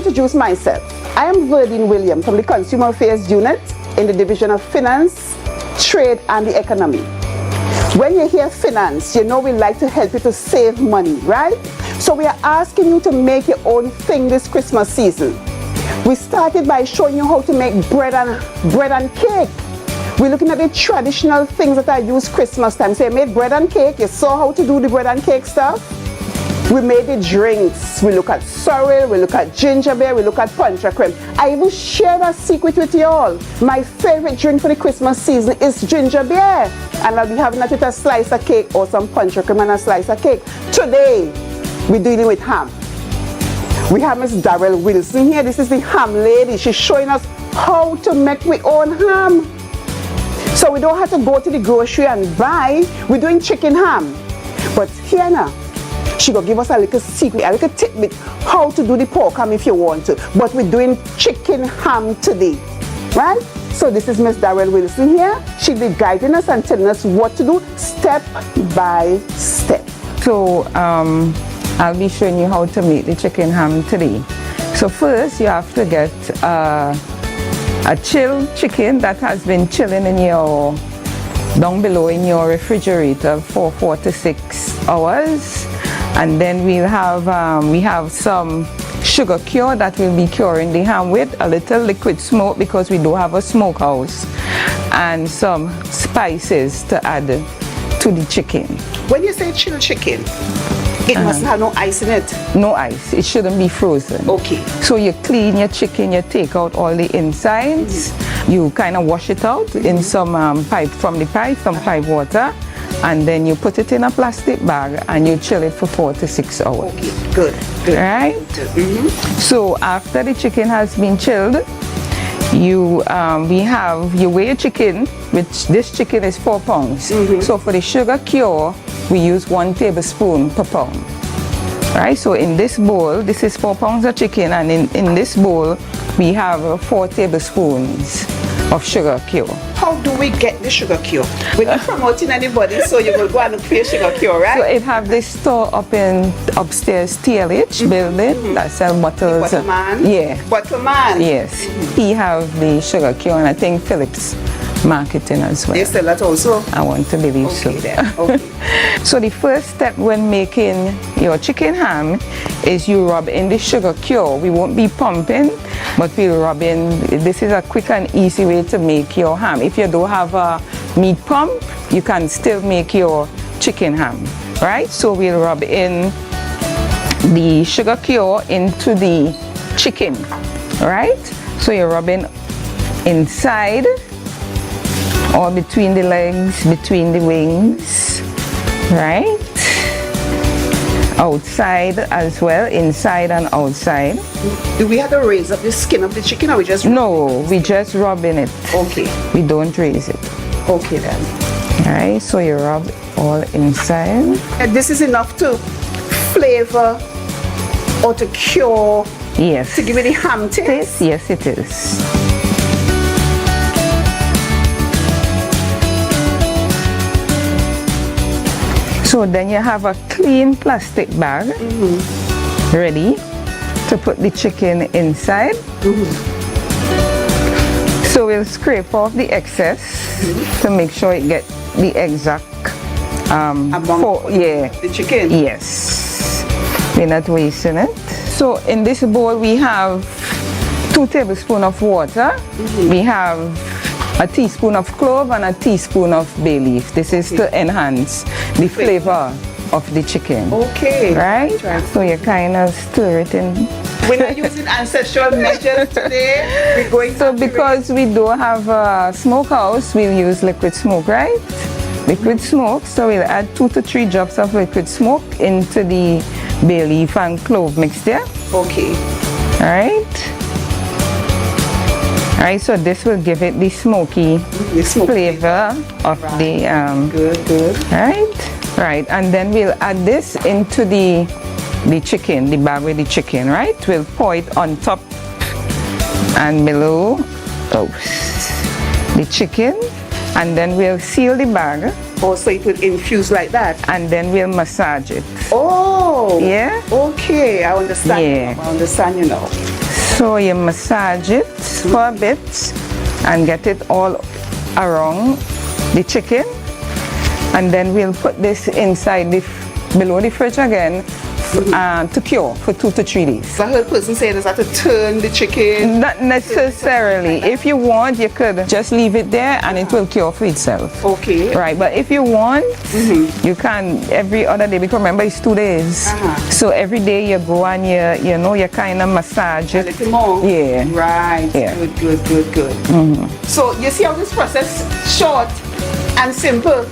introduce myself. I am Verdine William from the Consumer Affairs Unit in the Division of Finance, Trade and the Economy. When you hear finance, you know we like to help you to save money, right? So we are asking you to make your own thing this Christmas season. We started by showing you how to make bread and cake. We're looking at the traditional things that are used Christmas time. So you made bread and cake, you saw how to do the bread and cake stuff. We made the drinks. We look at sorrel, we look at ginger beer, we look at punch cream. I even share a secret with you all. My favorite drink for the Christmas season is ginger beer. And I'll be having that with a slice of cake or some punch cream and a slice of cake. Today, we're dealing with ham. We have Miss Darrell Wilson here. This is the ham lady. She's showing us how to make our own ham. So we don't have to go to the grocery and buy. We're doing chicken ham. But here now, she will give us a little secret, a little tidbit how to do the pork ham if you want to. But we're doing chicken ham today, right? So this is Miss Darrell Wilson here. She'll be guiding us and telling us what to do step by step. So I'll be showing you how to make the chicken ham today. So first you have to get a chilled chicken that has been chilling in your, down below in your refrigerator for 4 to 6 hours. And then we have some sugar cure that we'll be curing the ham with, a little liquid smoke because we do have a smokehouse, and some spices to add to the chicken. When you say chilled chicken, it must have no ice in it. No ice. It shouldn't be frozen. Okay. So you clean your chicken, you take out all the insides, you kind of wash it out in some pipe water, and then you put it in a plastic bag and you chill it for 4 to 6 hours. Okay, good. Right? So after the chicken has been chilled, you weigh your chicken, which this chicken is 4 pounds. So for the sugar cure, we use 1 tablespoon per pound. Right? So in this bowl, this is 4 pounds of chicken, and in this bowl, we have 4 tablespoons of sugar cure. How do we get the sugar cure? We're not promoting anybody, so you will go and look for your sugar cure, right? So it have this store up in upstairs TLH building that sell bottles. Butterman? Yeah. Butterman? Yes. He have the sugar cure, and I think Phillips marketing as well. They sell that also? I want to believe so. Then. Okay. So the first step when making your chicken ham is you rub in the sugar cure. We won't be pumping, but we'll rub in. This is a quick and easy way to make your ham. If you don't have a meat pump, you can still make your chicken ham, right? So we'll rub in the sugar cure into the chicken, right? So you're rubbing inside or between the legs, between the wings, right? Outside as well, inside and outside. Do we have to raise up the skin of the chicken, or we just... No, we just rub in it. Okay. We don't raise it. Okay then. Alright, so you rub all inside. And this is enough to flavor or to cure? Yes. To give it the ham taste? Yes, it is. So then you have a clean plastic bag ready to put the chicken inside. So we'll scrape off the excess to make sure it get the exact the chicken? Yes. We're not wasting it. So in this bowl we have 2 tablespoons of water. We have a teaspoon of clove and a teaspoon of bay leaf. This is to enhance the flavor of the chicken. Okay. Right? So you kind of stir it in. We're not using ancestral measures today. We're going So because we don't have a smokehouse, we'll use liquid smoke, right? Liquid smoke. So we'll add 2 to 3 drops of liquid smoke into the bay leaf and clove mixture. Okay. Alright. Alright, so this will give it the smoky flavor of the good. Right, and then we'll add this into the chicken, the bag with the chicken, right? We'll pour it on top and below the chicken, and then we'll seal the bag. Oh, so it will infuse like that? And then we'll massage it. Oh! Yeah? Okay, I understand. Yeah. I understand, you know. So you massage it for a bit and get it all around the chicken, and then we'll put this inside below the fridge again to cure for 2 to 3 days. So I heard person say there's have to turn the chicken. Not necessarily. If you want, you could just leave it there and it will cure for itself. Okay. Right, but if you want, you can every other day, because remember it's 2 days. So every day you go and you kind of massage it. A little more. Yeah. Right. Yeah. Good. So you see how this process short and simple.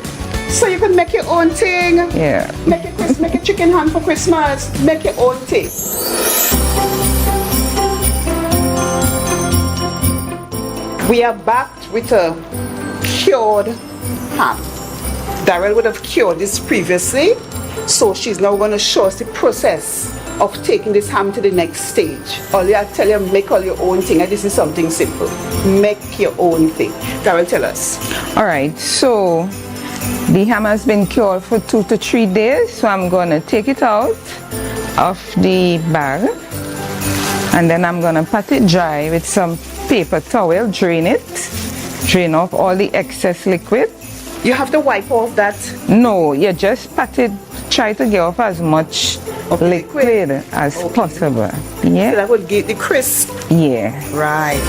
So you can make your own thing. Yeah. Make a chicken ham for Christmas. Make your own thing. We are back with a cured ham. Darrell would have cured this previously, so she's now going to show us the process of taking this ham to the next stage. All you tell you, make all your own thing, and this is something simple. Make your own thing. Darrell, tell us. All right, so the ham has been cured for 2 to 3 days, so I'm going to take it out of the bag, and then I'm going to pat it dry with some paper towel, drain off all the excess liquid. You have to wipe off that? No, you just pat it, try to get off as much of liquid as possible. Yeah. So that would give the crisp. Yeah. Right.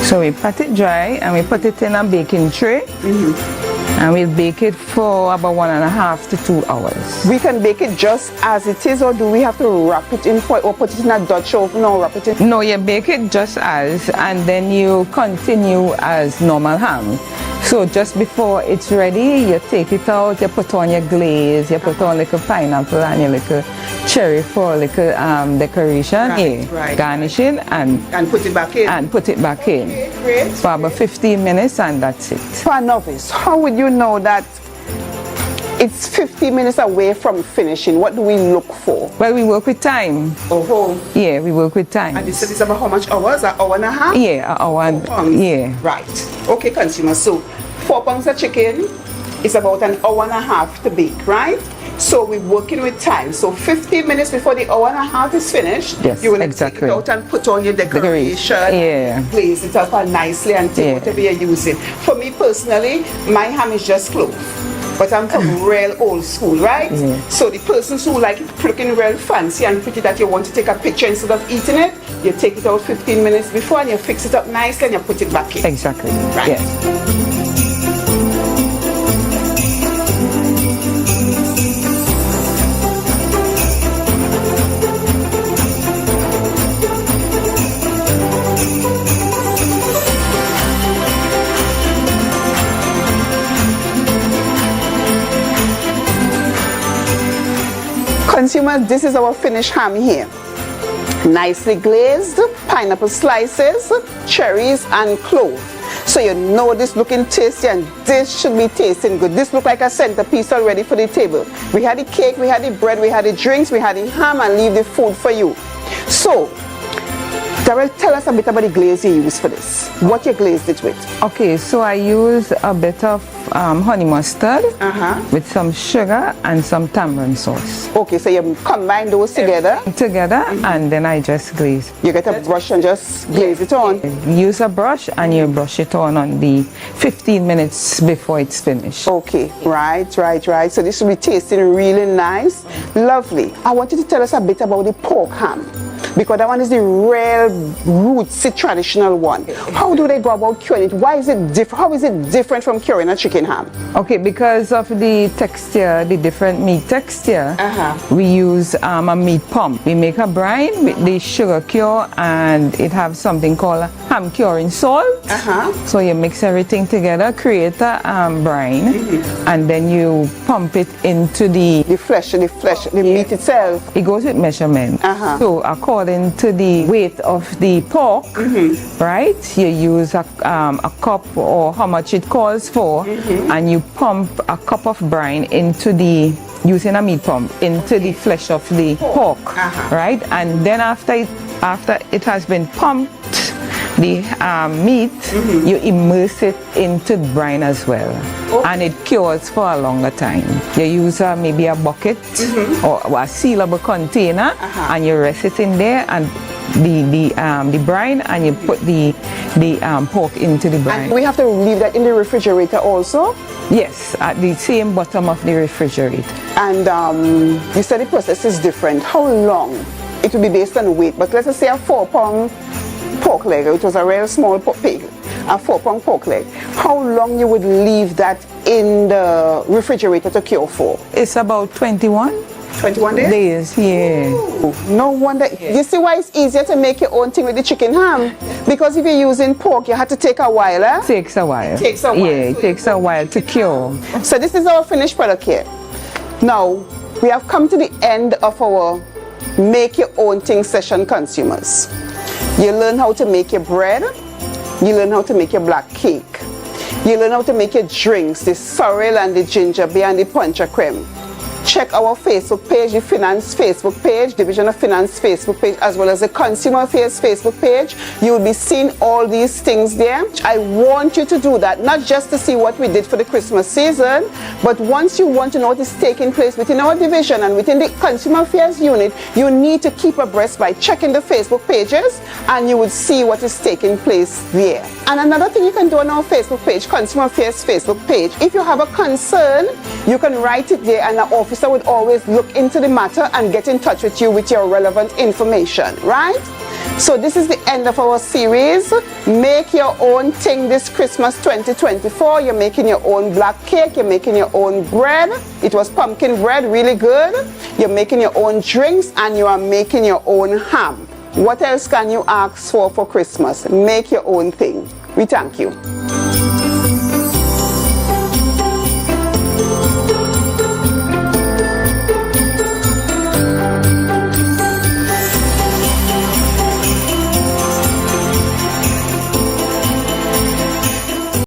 So we pat it dry and we put it in a baking tray, and we'll bake it for about 1.5 to 2 hours. We can bake it just as it is, or do we have to wrap it in foil or put it in a Dutch oven or wrap it in? No, you bake it just as, and then you continue as normal ham. So just before it's ready, you take it out, you put on your glaze, you put on little pineapple and your little cherry for little decoration. Right. Garnishing and put it back in. And put it back in. Okay, great. For about 15 minutes, and that's it. For a novice, how would you know that it's 50 minutes away from finishing? What do we look for? Well, we work with time. Oh. Yeah, we work with time. And this is about how much hours? An hour and a half? Yeah, an hour. 4 pounds. Yeah. Right. Okay, consumers. So 4 pounds of chicken is about an hour and a half to bake, right? So we're working with time. So 15 minutes before the hour and a half is finished, yes, you will exactly. take it out and put on your decoration. Yeah. Glaze it up nicely and take whatever you're using. For me personally, my ham is just clove. But I'm from real old school, right? So the persons who like it looking real fancy and pretty, that you want to take a picture instead of eating it, you take it out 15 minutes before and you fix it up nicely and you put it back in. Exactly. Right. Yes. Consumers, this is our finished ham here. Nicely glazed, pineapple slices, cherries and clove. So you know this looking tasty, and this should be tasting good. This look like a centerpiece already for the table. We had the cake, we had the bread, we had the drinks, we had the ham, and leave the food for you. So, Darrell, tell us a bit about the glaze you use for this. What you glazed it with? Okay, so I use a bit of honey mustard with some sugar and some tamarind sauce. Okay, so you combine those together? And then I just glaze. You get a brush and just glaze it on? Use a brush and you brush it on the 15 minutes before it's finished. Okay, right. So this will be tasting really nice. Lovely. I want you to tell us a bit about the pork ham, because that one is the real rootsy traditional one. How do they go about curing it? Why is it different? How is it different from curing a chicken ham? Okay, because of the texture, the different meat texture, we use a meat pump. We make a brine with the sugar cure, and it has something called ham curing salt. So you mix everything together, create a brine, and then you pump it into the flesh, the meat itself. It goes with measurement. So according to the weight of the pork, right, you use a cup or how much it calls for, and you pump a cup of brine into using a meat pump into the flesh of the pork, right? And then after it has been pumped, the meat, you immerse it into brine as well. And it cures for a longer time. You use maybe a bucket or a sealable container and you rest it in there and the brine, and you put the pork into the brine. And we have to leave that in the refrigerator also? Yes, at the same bottom of the refrigerator. And you said the process is different. How long? It will be based on weight, but let's just say a 4-pound pork leg, it was a real small pig, a 4-pound pork leg. How long you would leave that in the refrigerator to cure for? It's about 21 days, yeah. Ooh, no wonder. You see why it's easier to make your own thing with the chicken ham? Because if you're using pork, you have to take a while. It takes a while. It takes a while. Yeah, it takes a while to cure. So this is our finished product here. Now, we have come to the end of our make your own thing session, consumers. You learn how to make your bread. You learn how to make your black cake. You learn how to make your drinks, the sorrel and the ginger beer and the puncha creme. Check our Facebook page, the Finance Facebook page, Division of Finance Facebook page, as well as the Consumer Affairs Facebook page. You will be seeing all these things there. I want you to do that, not just to see what we did for the Christmas season, but once you want to know what is taking place within our division and within the Consumer Affairs unit, you need to keep abreast by checking the Facebook pages, and you would see what is taking place there. And another thing you can do on our Facebook page, Consumer Affairs Facebook page, if you have a concern, you can write it there, and our officer would always look into the matter and get in touch with you with your relevant information, right? So this is the end of our series. Make your own thing this Christmas 2024. You're making your own black cake, you're making your own bread. It was pumpkin bread, really good. You're making your own drinks and you are making your own ham. What else can you ask for Christmas? Make your own thing. We thank you.